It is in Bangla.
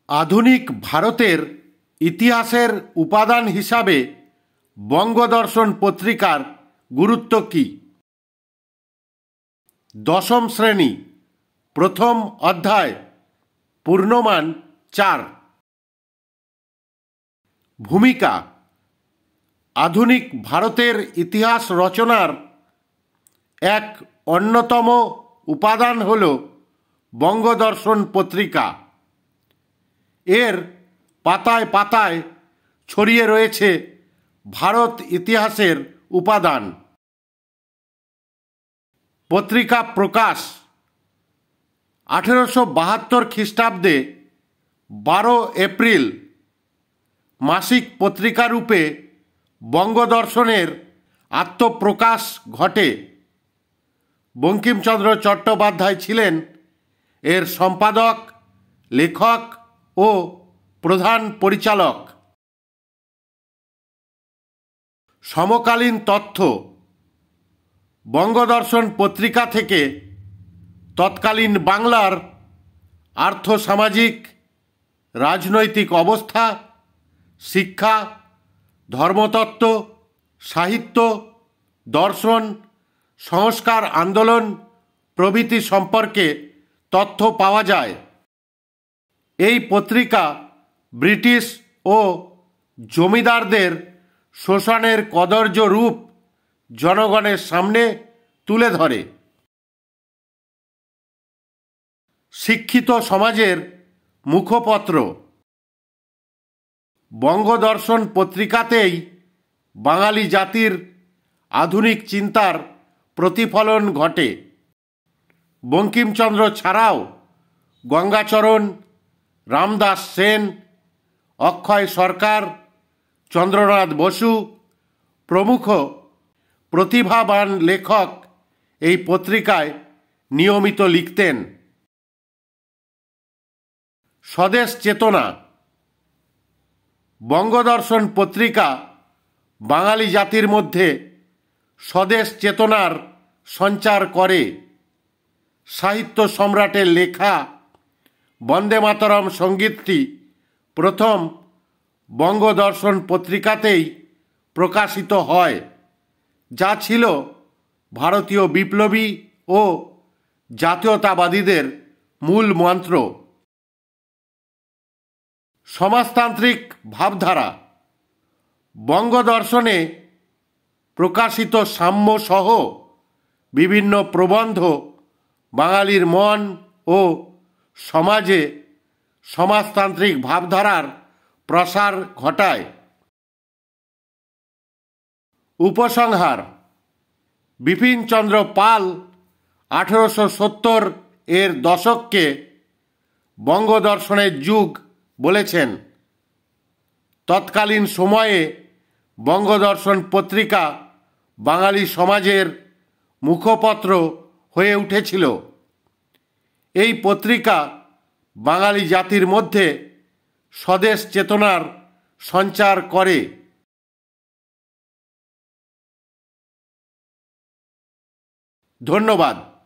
আধুনিক ভারতের ইতিহাসের উপাদান হিসাবে বঙ্গদর্শন পত্রিকার গুরুত্ব কী? দশম শ্রেণী, প্রথম অধ্যায়, পূর্ণমান 4। ভূমিকা। আধুনিক ভারতের ইতিহাস রচনার এক অন্যতম উপাদান হল বঙ্গদর্শন পত্রিকা। এর পাতায় পাতায় ছড়িয়ে রয়েছে ভারত ইতিহাসের উপাদান। পত্রিকা প্রকাশ 1872 খ্রিস্টাব্দে 12 এপ্রিল মাসিক পত্রিকারূপে বঙ্গদর্শনের আত্মপ্রকাশ ঘটে। বঙ্কিমচন্দ্র চট্টোপাধ্যায় ছিলেন এর সম্পাদক, লেখক ও প্রধান পরিচালক। সমকালীন তথ্য। বঙ্গদর্শন পত্রিকা থেকে তৎকালীন বাংলার আর্থসামাজিক, রাজনৈতিক অবস্থা, শিক্ষা, ধর্মতত্ত্ব, সাহিত্য, দর্শন, সংস্কার আন্দোলন প্রভৃতি সম্পর্কে তথ্য পাওয়া যায়। এই পত্রিকা ব্রিটিশ ও জমিদারদের শোষণের কদর্য রূপ জনগণের সামনে তুলে ধরে। শিক্ষিত সমাজের মুখপত্র। বঙ্গদর্শন পত্রিকাতেই বাঙালি জাতির আধুনিক চিন্তার প্রতিফলন ঘটে। বঙ্কিমচন্দ্র ছাড়াও গঙ্গাচরণ, রামদাস সেন, অক্ষয় সরকার, চন্দ্রনাথ বসু প্রমুখ প্রতিভাবান লেখক এই পত্রিকায় নিয়মিত লিখতেন। স্বদেশ চেতনা। বঙ্গদর্শন পত্রিকা বাঙালি জাতির মধ্যে স্বদেশ চেতনার সঞ্চার করে। সাহিত্য সম্রাটের লেখা বন্দে মাতরম সঙ্গীতটি প্রথম বঙ্গদর্শন পত্রিকাতেই প্রকাশিত হয়, যা ছিল ভারতীয় বিপ্লবী ও জাতীয়তাবাদীদের মূল মন্ত্র। সমাজতান্ত্রিক ভাবধারা। বঙ্গদর্শনে প্রকাশিত সাম্যসহ বিভিন্ন প্রবন্ধ বাঙালির মন ও সমাজে সমাজতান্ত্রিক ভাবধারার প্রসার ঘটায়। উপসংহার। বিপিনচন্দ্র পাল 1870 এর দশককে বঙ্গদর্শনের যুগ বলেছেন। তৎকালীন সময়ে বঙ্গদর্শন পত্রিকা বাঙালি সমাজের মুখপত্র হয়ে উঠেছিল। এই পত্রিকা বাঙালি জাতির মধ্যে স্বদেশ চেতনার সঞ্চার করে। ধন্যবাদ।